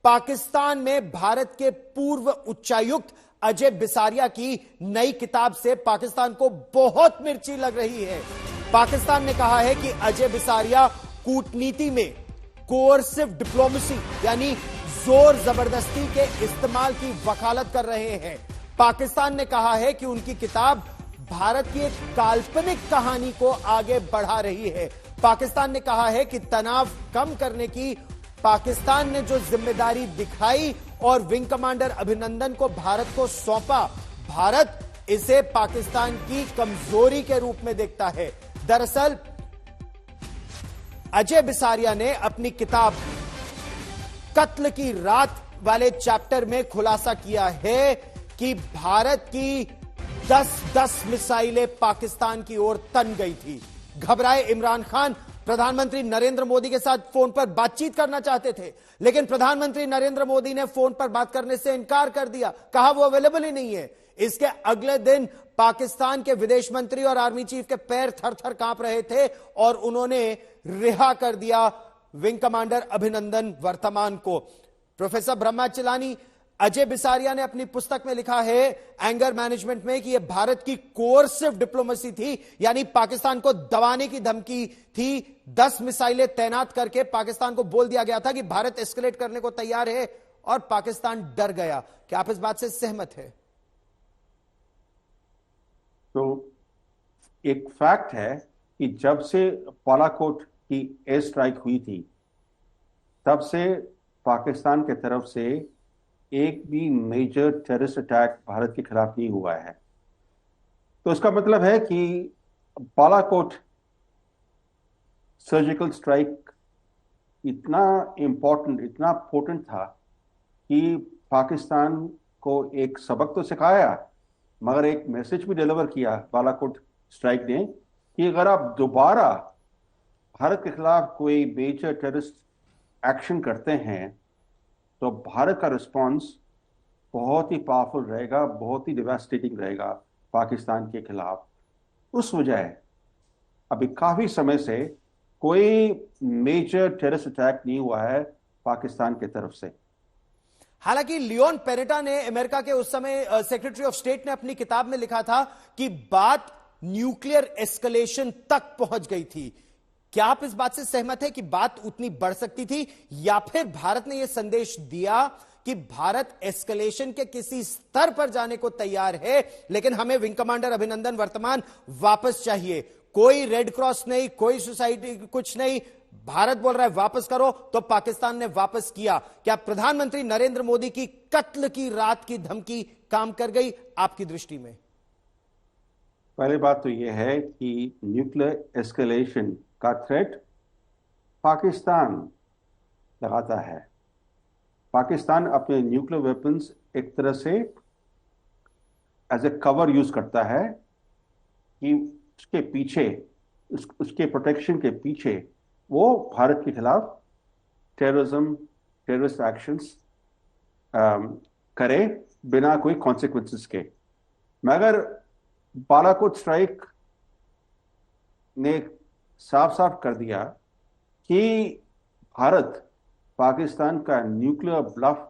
पाकिस्तान में भारत के पूर्व उच्चायुक्त अजय बिसारिया की नई किताब से पाकिस्तान को बहुत मिर्ची लग रही है। पाकिस्तान ने कहा है कि अजय बिसारिया कूटनीति में कोर्सिव डिप्लोमेसी यानी जोर जबरदस्ती के इस्तेमाल की वकालत कर रहे हैं। पाकिस्तान ने कहा है कि उनकी किताब भारत की एक काल्पनिक कहानी को आगे बढ़ा रही है। पाकिस्तान ने कहा है कि तनाव कम करने की पाकिस्तान ने जो जिम्मेदारी दिखाई और विंग कमांडर अभिनंदन को भारत को सौंपा, भारत इसे पाकिस्तान की कमजोरी के रूप में देखता है। दरअसल अजय बिसारिया ने अपनी किताब कत्ल की रात वाले चैप्टर में खुलासा किया है कि भारत की 10-10 मिसाइलें पाकिस्तान की ओर तन गई थी। घबराए इमरान खान प्रधानमंत्री नरेंद्र मोदी के साथ फोन पर बातचीत करना चाहते थे, लेकिन प्रधानमंत्री नरेंद्र मोदी ने फोन पर बात करने से इनकार कर दिया, कहा वो अवेलेबल ही नहीं है। इसके अगले दिन पाकिस्तान के विदेश मंत्री और आर्मी चीफ के पैर थर थर कांप रहे थे और उन्होंने रिहा कर दिया विंग कमांडर अभिनंदन वर्तमान को। प्रोफेसर ब्रह्मा चिलानी, अजय बिसारिया ने अपनी पुस्तक में लिखा है एंगर मैनेजमेंट में कि यह भारत की कोर्सिव डिप्लोमेसी थी, यानी पाकिस्तान को दबाने की धमकी थी। 10 मिसाइलें तैनात करके पाकिस्तान को बोल दिया गया था कि भारत एस्केलेट करने को तैयार है और पाकिस्तान डर गया। क्या आप इस बात से सहमत है? तो एक फैक्ट है कि जब से बालाकोट की एयर स्ट्राइक हुई थी, तब से पाकिस्तान की तरफ से एक भी मेजर टेररिस्ट अटैक भारत के खिलाफ नहीं हुआ है। तो इसका मतलब है कि बालाकोट सर्जिकल स्ट्राइक इतना इंपॉर्टेंट, इतना पोटेंट था कि पाकिस्तान को एक सबक तो सिखाया, मगर एक मैसेज भी डिलीवर किया बालाकोट स्ट्राइक ने कि अगर आप दोबारा भारत के खिलाफ कोई मेजर टेररिस्ट एक्शन करते हैं तो भारत का रिस्पांस बहुत ही पावरफुल रहेगा, बहुत ही डिवास्टेटिंग रहेगा पाकिस्तान के खिलाफ। उस वजह अभी काफी समय से कोई मेजर टेररिस्ट अटैक नहीं हुआ है पाकिस्तान की तरफ से। हालांकि लियोन पेरेटा ने, अमेरिका के उस समय सेक्रेटरी ऑफ स्टेट ने अपनी किताब में लिखा था कि बात न्यूक्लियर एस्केलेशन तक पहुंच गई थी। क्या आप इस बात से सहमत है कि बात उतनी बढ़ सकती थी, या फिर भारत ने यह संदेश दिया कि भारत एस्केलेशन के किसी स्तर पर जाने को तैयार है, लेकिन हमें विंग कमांडर अभिनंदन वर्तमान वापस चाहिए? कोई रेड क्रॉस नहीं, कोई सोसाइटी कुछ नहीं, भारत बोल रहा है वापस करो, तो पाकिस्तान ने वापस किया। क्या प्रधानमंत्री नरेंद्र मोदी की कत्ल की रात की धमकी काम कर गई आपकी दृष्टि में? पहली बात तो यह है कि न्यूक्लियर एस्केलेशन का थ्रेट पाकिस्तान लगाता है। पाकिस्तान अपने न्यूक्लियर वेपन्स एक तरह से एज ए कवर यूज करता है कि उसके पीछे, उसके प्रोटेक्शन के पीछे वो भारत के खिलाफ टेररिज्म, टेररिस्ट एक्शंस करे बिना कोई कॉन्सिक्वेंसेस के। मगर बालाकोट स्ट्राइक ने साफ साफ कर दिया कि भारत पाकिस्तान का न्यूक्लियर ब्लफ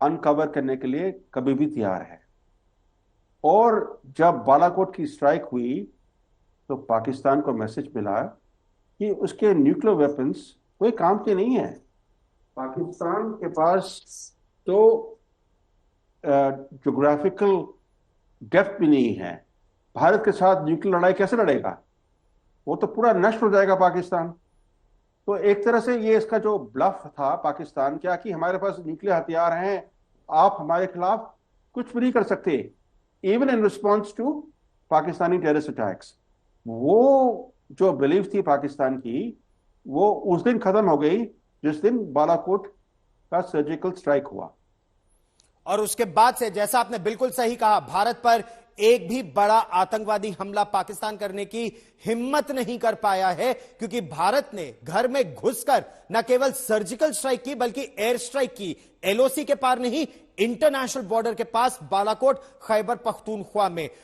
अनकवर करने के लिए कभी भी तैयार है। और जब बालाकोट की स्ट्राइक हुई तो पाकिस्तान को मैसेज मिला कि उसके न्यूक्लियर वेपन्स कोई काम के नहीं है। पाकिस्तान के पास तो ज्योग्राफिकल डेप्थ भी नहीं है, भारत के साथ न्यूक्लियर लड़ाई कैसे लड़ेगा? वो तो पूरा नष्ट हो जाएगा पाकिस्तान। तो एक तरह से ये इसका जो ब्लफ था पाकिस्तान क्या कि हमारे पास न्यूक्लियर हथियार हैं, आप हमारे खिलाफ कुछ भी नहीं कर सकते, even in response to Pakistani terrorist attacks. वो जो बिलीव थी पाकिस्तान की, वो उस दिन खत्म हो गई जिस दिन बालाकोट का सर्जिकल स्ट्राइक हुआ। और उसके बाद से, जैसा आपने बिल्कुल सही कहा, भारत पर एक भी बड़ा आतंकवादी हमला पाकिस्तान करने की हिम्मत नहीं कर पाया है, क्योंकि भारत ने घर में घुसकर न केवल सर्जिकल स्ट्राइक की बल्कि एयर स्ट्राइक की। एलओसी के पार नहीं, इंटरनेशनल बॉर्डर के पास बालाकोट, खैबर पख्तूनख्वा में।